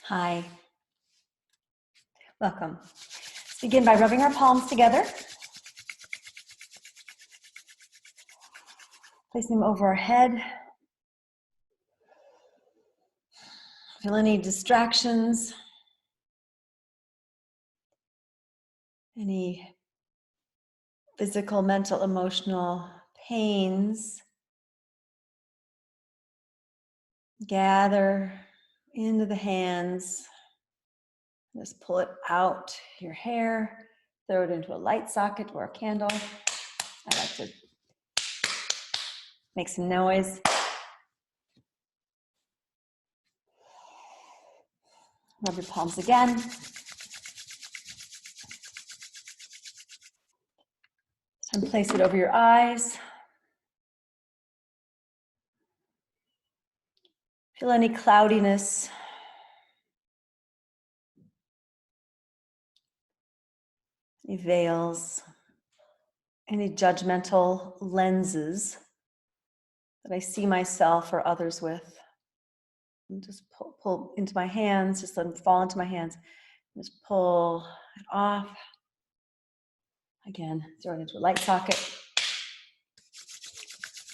Hi, welcome. Let's begin by rubbing our palms together. Placing them over our head. Feel any distractions, any physical, mental, emotional pains. Gather into the hands. Just pull it out your hair. Throw it into a light socket or a candle. I like to make some noise. Rub your palms again. And place it over your eyes. Feel any cloudiness. Any veils, any judgmental lenses that I see myself or others with. And just pull into my hands, just let them fall into my hands. Just pull it off. Again, throw it into a light socket.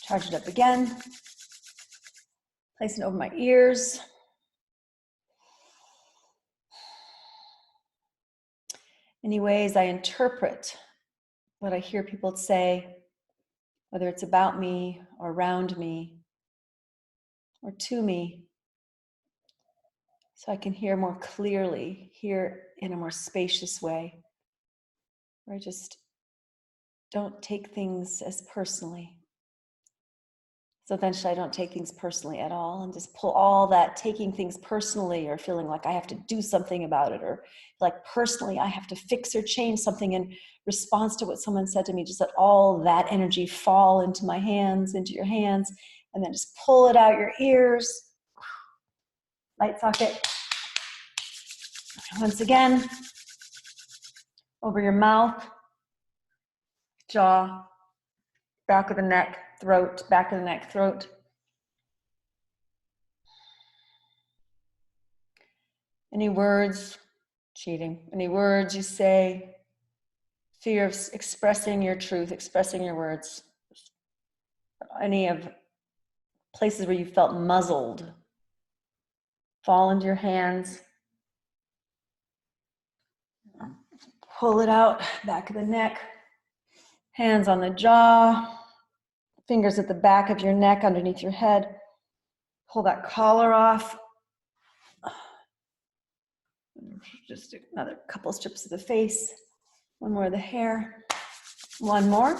Charge it up again. Place it over my ears. Any ways I interpret what I hear people say, whether it's about me or around me or to me, so I can hear more clearly, hear in a more spacious way, where I just don't take things as personally. So eventually I don't take things personally at all and just pull all that taking things personally or feeling like I have to do something about it or like personally I have to fix or change something in response to what someone said to me. Just let all that energy fall into my hands, into your hands, and then just pull it out your ears. Light socket. Once again, over your mouth, jaw, back of the neck, throat, back of the neck, throat. Any words, cheating, any words you say, fear of expressing your truth, expressing your words, any of places where you felt muzzled, fall into your hands, pull it out, back of the neck, hands on the jaw, fingers at the back of your neck, underneath your head, pull that collar off, just another couple strips of the face, one more of the hair, one more.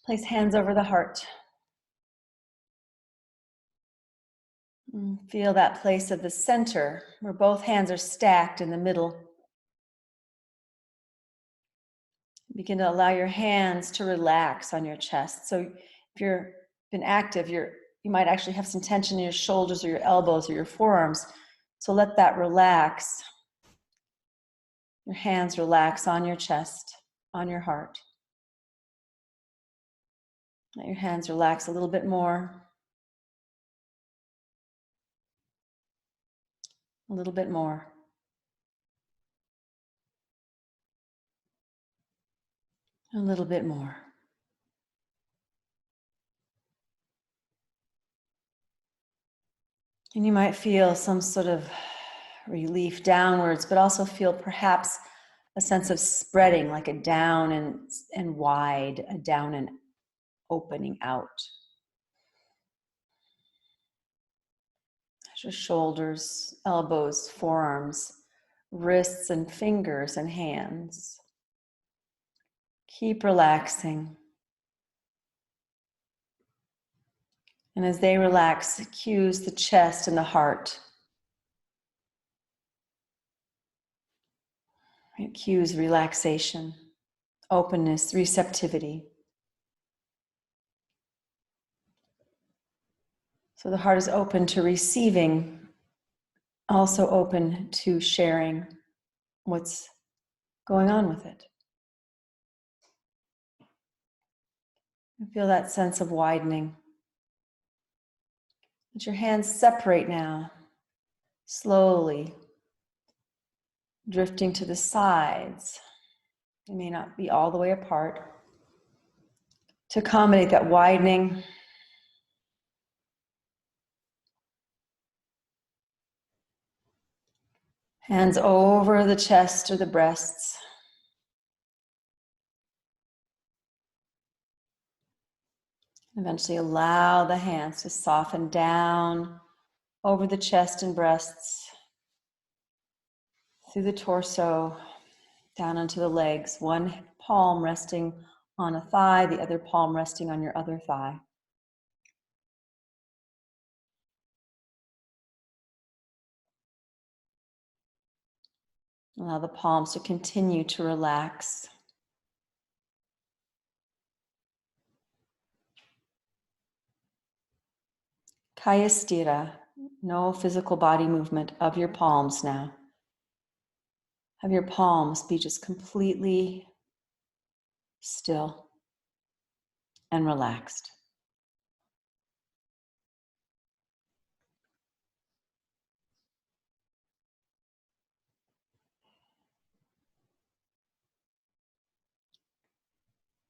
Place hands over the heart. Feel that place of the center where both hands are stacked in the middle. Begin to allow your hands to relax on your chest. So if you've been active, you might actually have some tension in your shoulders or your elbows or your forearms. So let that relax. Your hands relax on your chest, on your heart. Let your hands relax a little bit more. A little bit more. A little bit more. And you might feel some sort of relief downwards, but also feel perhaps a sense of spreading, like a down and wide, a down and opening out. Your shoulders, elbows, forearms, wrists and fingers and hands. Keep relaxing. And as they relax, it cues the chest and the heart. It cues relaxation, openness, receptivity. So the heart is open to receiving, also open to sharing what's going on with it. And feel that sense of widening. Let your hands separate now, slowly drifting to the sides. They may not be all the way apart. To accommodate that widening, hands over the chest or the breasts. Eventually allow the hands to soften down over the chest and breasts, through the torso, down onto the legs. One palm resting on a thigh, the other palm resting on your other thigh. Allow the palms to continue to relax. Kaya Sthira, no physical body movement of your palms now. Have your palms be just completely still and relaxed.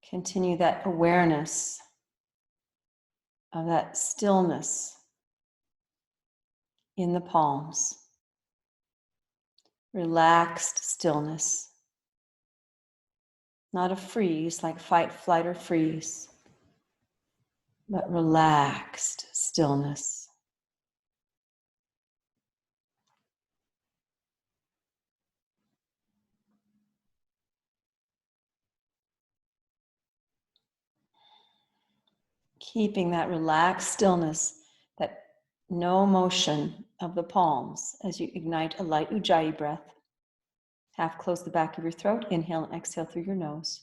Continue that awareness of that stillness in the palms. Relaxed stillness. Not a freeze like fight, flight, or freeze, but relaxed stillness. Keeping that relaxed stillness, that no motion of the palms as you ignite a light Ujjayi breath. Half close the back of your throat. Inhale and exhale through your nose.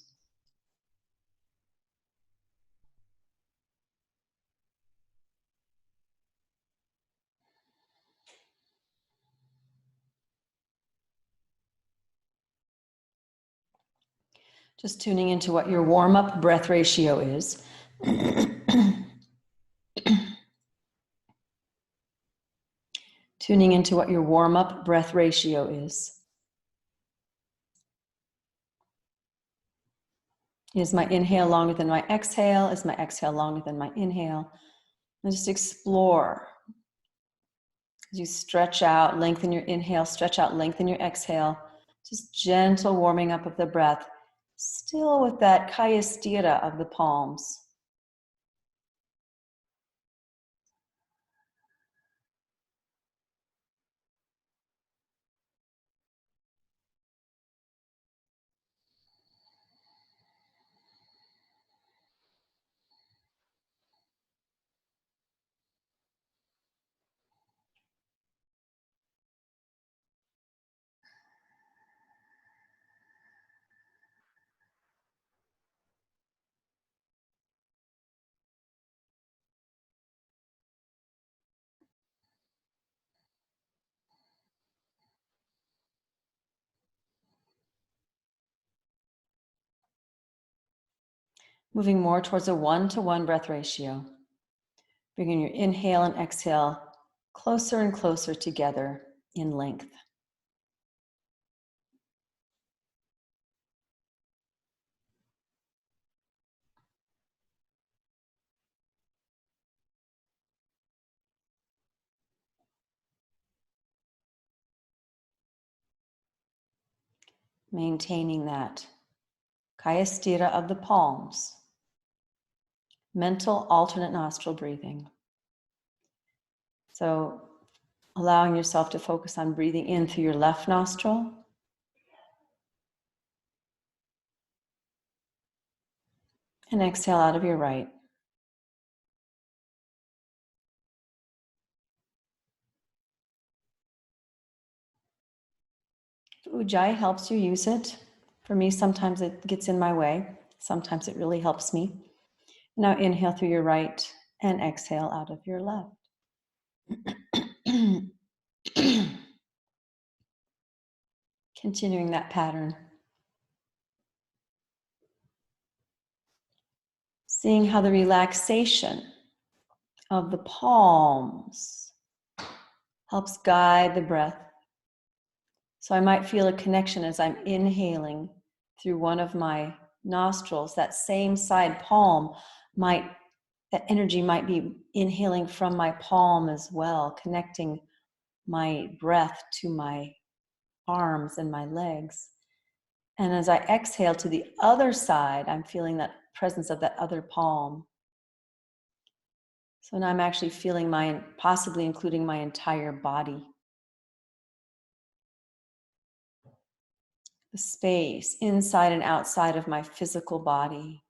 Just tuning into what your warm-up breath ratio is. Tuning into what your warm-up breath ratio is. Is my inhale longer than my exhale? Is my exhale longer than my inhale? And just explore. As you stretch out, lengthen your inhale, stretch out, lengthen your exhale. Just gentle warming up of the breath. Still with that Kaya Sthira of the palms. Moving more towards a 1-to-1 breath ratio. Bringing your inhale and exhale closer and closer together in length. Maintaining that Kaya Sthira of the palms. Mental alternate nostril breathing. So allowing yourself to focus on breathing in through your left nostril. And exhale out of your right. If Ujjayi helps you, use it. For me, sometimes it gets in my way. Sometimes it really helps me. Now inhale through your right and exhale out of your left. Continuing that pattern. Seeing how the relaxation of the palms helps guide the breath. So I might feel a connection as I'm inhaling through one of my nostrils. That same side palm that energy might be inhaling from my palm as well, connecting my breath to my arms and my legs. And as I exhale to the other side, I'm feeling that presence of that other palm. So now I'm actually feeling possibly including my entire body. The space inside and outside of my physical body.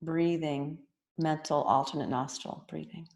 Breathing, mental alternate nostril breathing.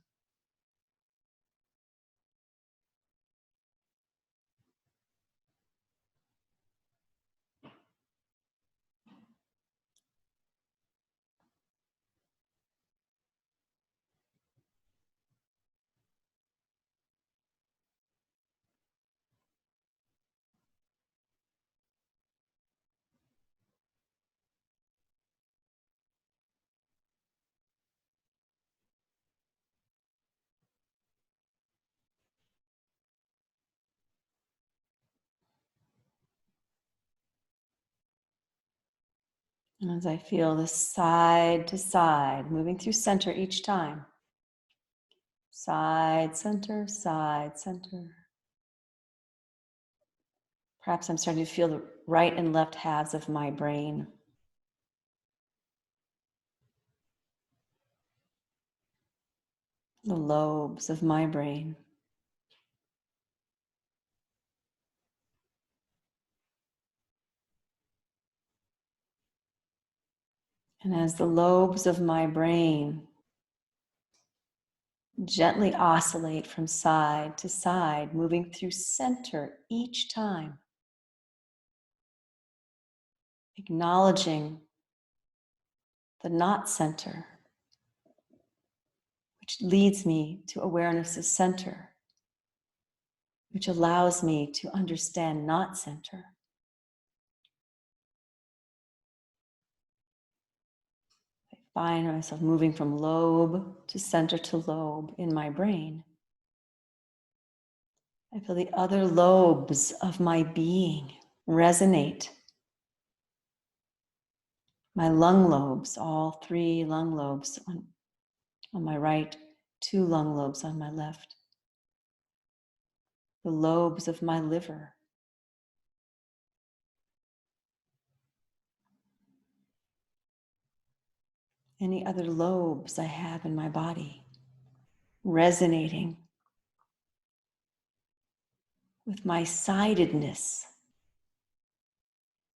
And as I feel this side to side, moving through center each time. Side, center, side, center. Perhaps I'm starting to feel the right and left halves of my brain. The lobes of my brain. And as the lobes of my brain gently oscillate from side to side, moving through center each time, acknowledging the not center, which leads me to awareness of center, which allows me to understand not center. I find myself moving from lobe to center to lobe in my brain. I feel the other lobes of my being resonate. My lung lobes, all 3 lung lobes on my right, 2 lung lobes on my left. The lobes of my liver. Any other lobes I have in my body resonating with my sidedness.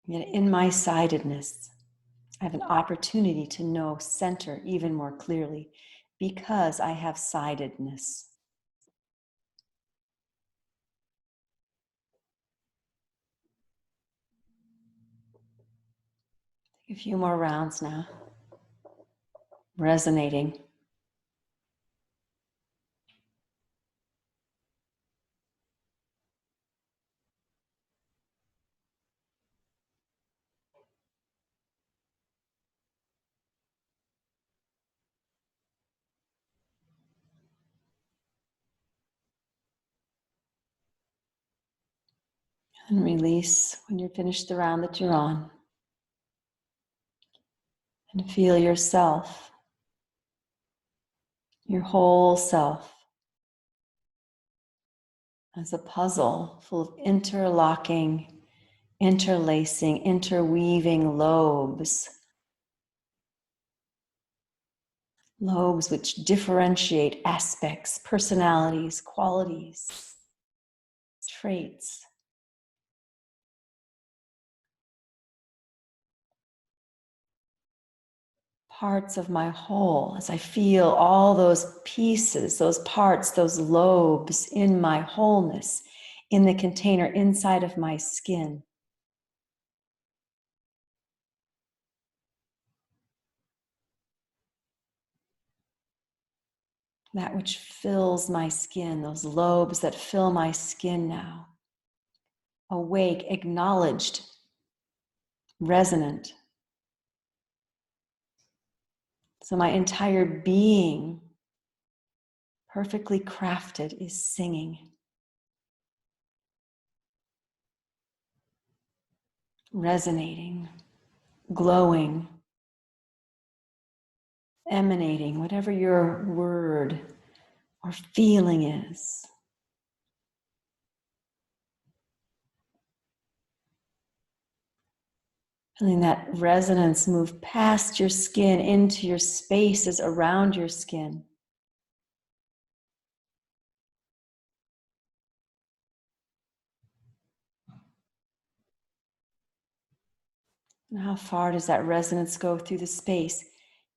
Yet in my sidedness, I have an opportunity to know center even more clearly because I have sidedness. Take a few more rounds now, resonating. And release when you're finished the round that you're on. And feel yourself, your whole self, as a puzzle full of interlocking, interlacing, interweaving lobes. Lobes which differentiate aspects, personalities, qualities, traits. Parts of my whole, as I feel all those pieces, those parts, those lobes in my wholeness, in the container inside of my skin. That which fills my skin, those lobes that fill my skin now. Awake, acknowledged, resonant. So my entire being perfectly crafted, is singing, resonating, glowing, emanating, whatever your word or feeling is. Feeling that resonance move past your skin into your spaces around your skin. And how far does that resonance go through the space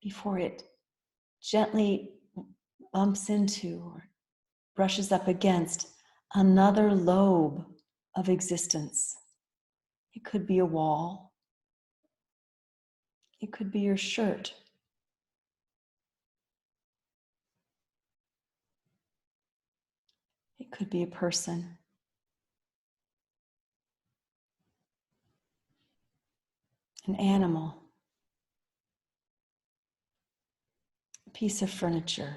before it gently bumps into or brushes up against another lobe of existence? It could be a wall. It could be your shirt. It could be a person. An animal. A piece of furniture.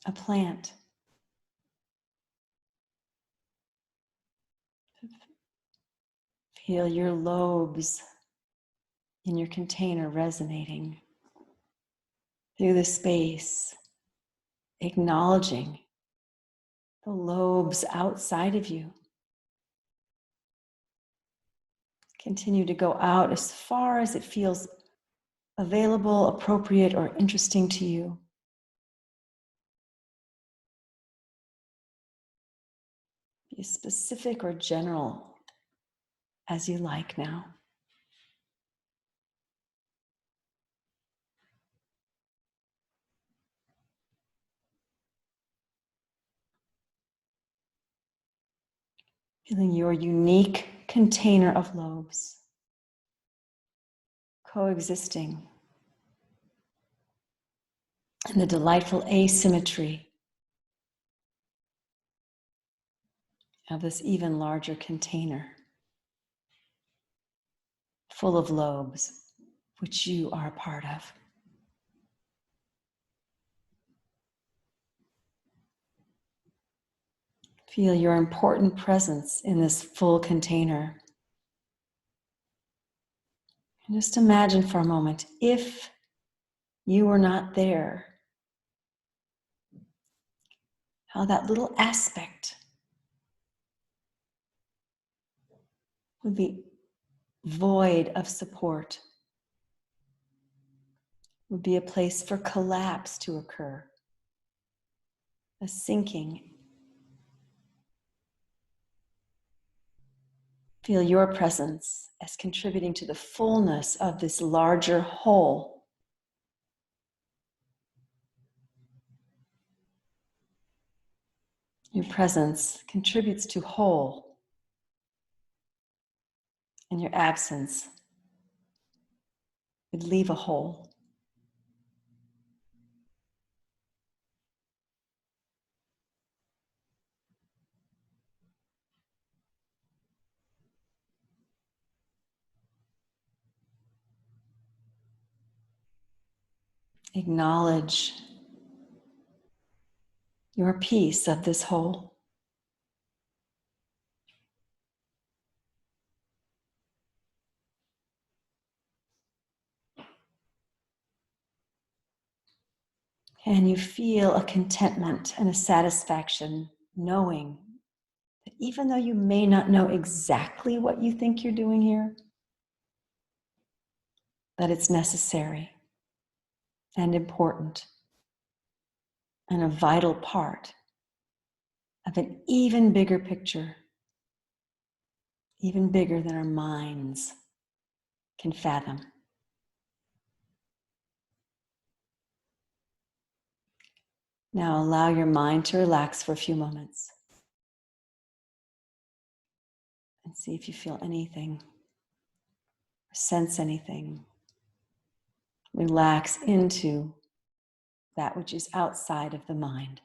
A plant. Feel your lobes in your container resonating through the space, acknowledging the lobes outside of you. Continue to go out as far as it feels available, appropriate, or interesting to you. Be as specific or general as you like now. Feeling your unique container of lobes coexisting in the delightful asymmetry of this even larger container full of lobes, which you are a part of. Feel your important presence in this full container. And just imagine for a moment, if you were not there, how that little aspect would be void of support, would be a place for collapse to occur, a sinking. Feel your presence as contributing to the fullness of this larger whole. Your presence contributes to whole, and your absence would leave a hole. Acknowledge your piece of this whole. And you feel a contentment and a satisfaction knowing that even though you may not know exactly what you think you're doing here, that it's necessary and important and a vital part of an even bigger picture, even bigger than our minds can fathom. Now allow your mind to relax for a few moments and see if you feel anything or sense anything. Relax into that which is outside of the mind.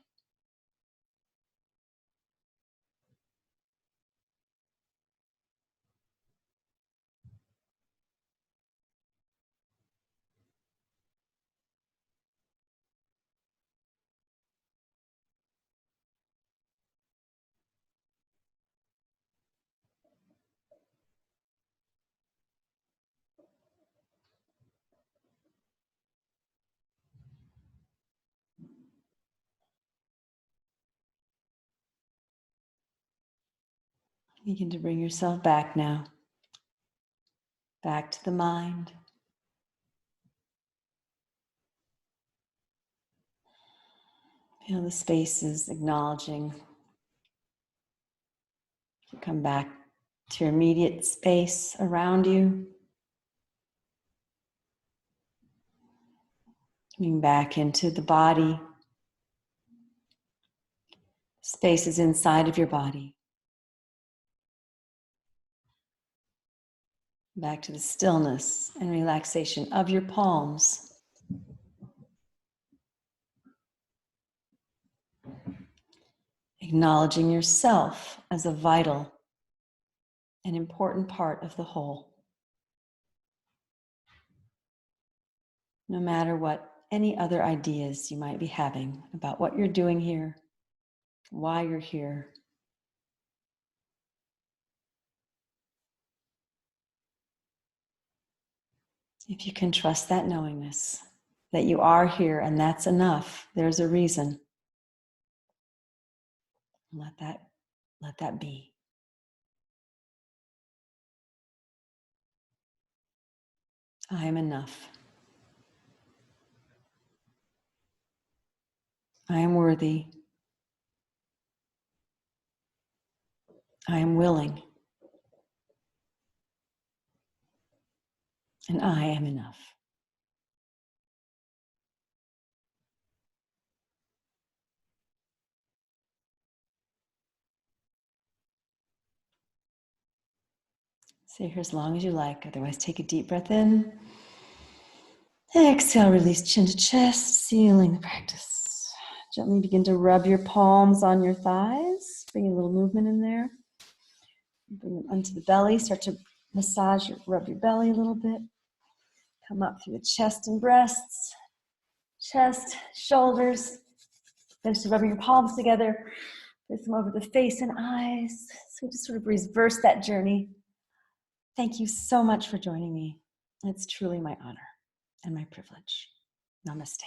Begin to bring yourself back now, back to the mind. Feel the spaces, acknowledging. You come back to your immediate space around you. Coming back into the body. Spaces inside of your body. Back to the stillness and relaxation of your palms. Acknowledging yourself as a vital and important part of the whole. No matter what any other ideas you might be having about what you're doing here, why you're here. If you can trust that knowingness, that you are here and that's enough, there's a reason. Let that be. I am enough. I am worthy. I am willing. And I am enough. Stay here as long as you like. Otherwise, take a deep breath in. Exhale, release chin to chest, sealing the practice. Gently begin to rub your palms on your thighs. Bring a little movement in there. Bring them onto the belly. Start to massage, rub your belly a little bit. Come up through the chest and breasts. Chest, shoulders. Finish rubbing your palms together. Place them over the face and eyes. So just sort of reverse that journey. Thank you so much for joining me. It's truly my honor and my privilege. Namaste.